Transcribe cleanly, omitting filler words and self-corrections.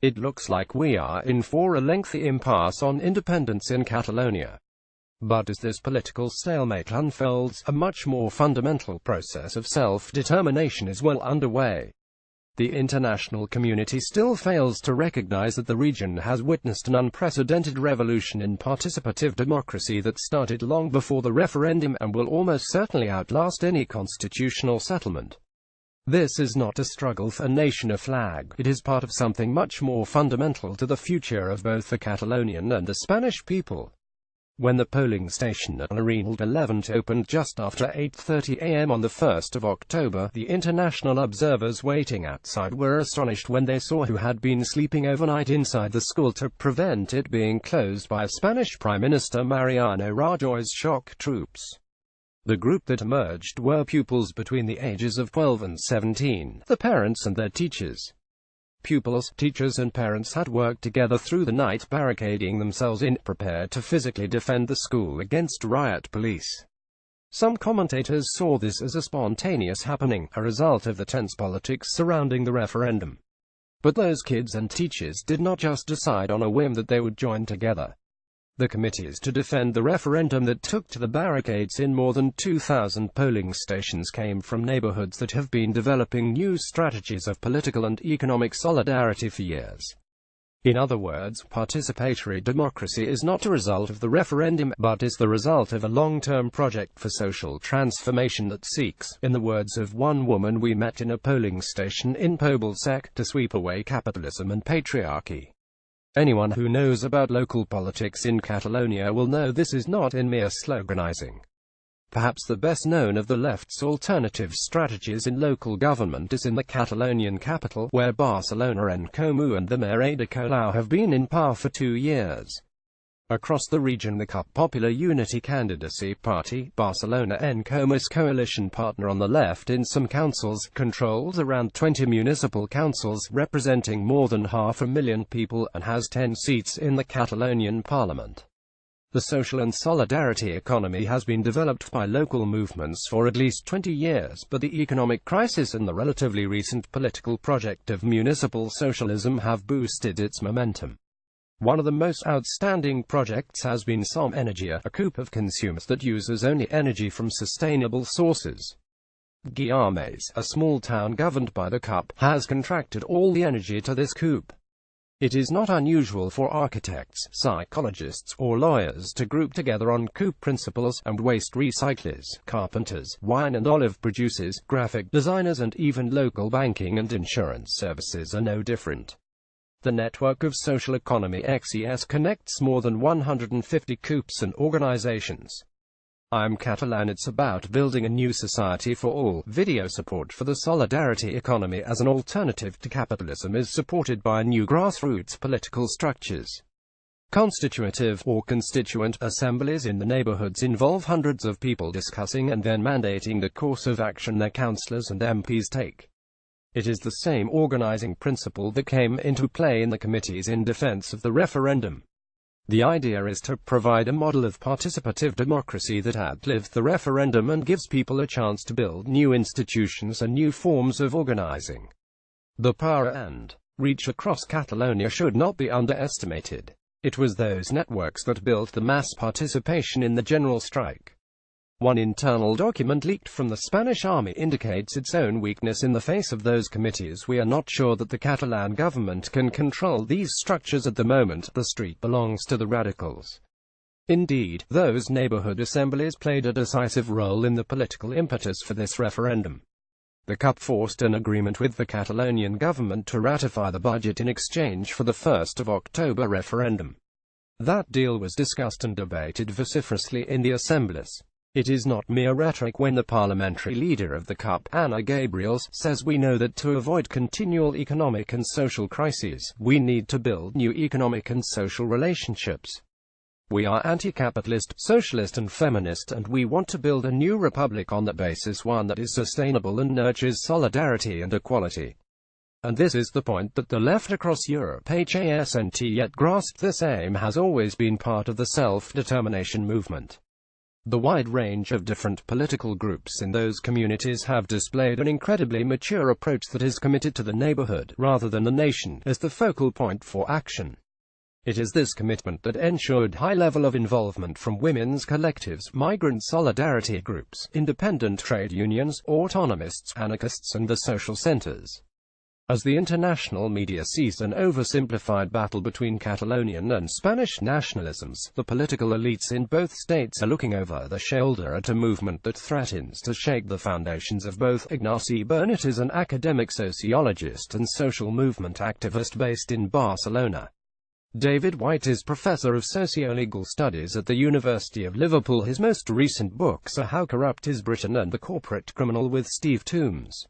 It looks like we are in for a lengthy impasse on independence in Catalonia. But as this political stalemate unfolds, a much more fundamental process of self-determination is well underway. The international community still fails to recognize that the region has witnessed an unprecedented revolution in participative democracy that started long before the referendum and will almost certainly outlast any constitutional settlement. This is not a struggle for a nation or flag. It is part of something much more fundamental to the future of both the Catalonian and the Spanish people. When the polling station at Arenal 11 opened just after 8:30 a.m. on the 1st of October, the international observers waiting outside were astonished when they saw who had been sleeping overnight inside the school to prevent it being closed by Spanish Prime Minister Mariano Rajoy's shock troops. The group that emerged were pupils between the ages of 12 and 17, the parents and their teachers. Pupils, teachers and parents had worked together through the night, barricading themselves in, prepared to physically defend the school against riot police. Some commentators saw this as a spontaneous happening, a result of the tense politics surrounding the referendum. But those kids and teachers did not just decide on a whim that they would join together. The committees to defend the referendum that took to the barricades in more than 2,000 polling stations came from neighborhoods that have been developing new strategies of political and economic solidarity for years. In other words, participatory democracy is not a result of the referendum, but is the result of a long-term project for social transformation that seeks, in the words of one woman we met in a polling station in Poblsec, to sweep away capitalism and patriarchy. Anyone who knows about local politics in Catalonia will know this is not in mere sloganizing. Perhaps the best known of the left's alternative strategies in local government is in the Catalonian capital, where Barcelona en Comú and the Mayor Ada Colau have been in power for 2 years. Across the region, the CUP Popular Unity Candidacy Party, Barcelona en Comú's coalition partner on the left in some councils, controls around 20 municipal councils, representing more than 500,000 people, and has 10 seats in the Catalonian parliament. The social and solidarity economy has been developed by local movements for at least 20 years, but the economic crisis and the relatively recent political project of municipal socialism have boosted its momentum. One of the most outstanding projects has been Som Energia, a coup of consumers that uses only energy from sustainable sources. Guiames, a small town governed by the CUP, has contracted all the energy to this coup. It is not unusual for architects, psychologists, or lawyers to group together on coup principles, and waste recyclers, carpenters, wine and olive producers, graphic designers, and even local banking and insurance services are no different. The network of social economy XES connects more than 150 coups and organizations. I'm Catalan. It's about building a new society for all. Video support for the solidarity economy as an alternative to capitalism is supported by new grassroots political structures. Constitutive, or constituent, assemblies in the neighborhoods involve hundreds of people discussing and then mandating the course of action their councillors and MPs take. It is the same organizing principle that came into play in the committees in defense of the referendum. The idea is to provide a model of participative democracy that outlived the referendum and gives people a chance to build new institutions and new forms of organizing. The power and reach across Catalonia should not be underestimated. It was those networks that built the mass participation in the general strike. One internal document leaked from the Spanish army indicates its own weakness in the face of those committees. We are not sure that the Catalan government can control these structures at the moment. The street belongs to the radicals. Indeed, those neighborhood assemblies played a decisive role in the political impetus for this referendum. The CUP forced an agreement with the Catalonian government to ratify the budget in exchange for the 1st of October referendum. That deal was discussed and debated vociferously in the assemblies. It is not mere rhetoric when the parliamentary leader of the CUP, Ana Gabriels, says we know that to avoid continual economic and social crises, we need to build new economic and social relationships. We are anti-capitalist, socialist and feminist, and we want to build a new republic on that basis, one that is sustainable and nurtures solidarity and equality. And this is the point that the left across Europe hasn't yet grasped. This aim has always been part of the self-determination movement. The wide range of different political groups in those communities have displayed an incredibly mature approach that is committed to the neighborhood, rather than the nation, as the focal point for action. It is this commitment that ensured high level of involvement from women's collectives, migrant solidarity groups, independent trade unions, autonomists, anarchists and the social centers. As the international media seized an oversimplified battle between Catalonian and Spanish nationalisms, the political elites in both states are looking over the shoulder at a movement that threatens to shake the foundations of both. Ignasi Bernat is an academic sociologist and social movement activist based in Barcelona. David Whyte is Professor of Sociolegal Studies at the University of Liverpool. His most recent books are How Corrupt is Britain and The Corporate Criminal with Steve Toombs.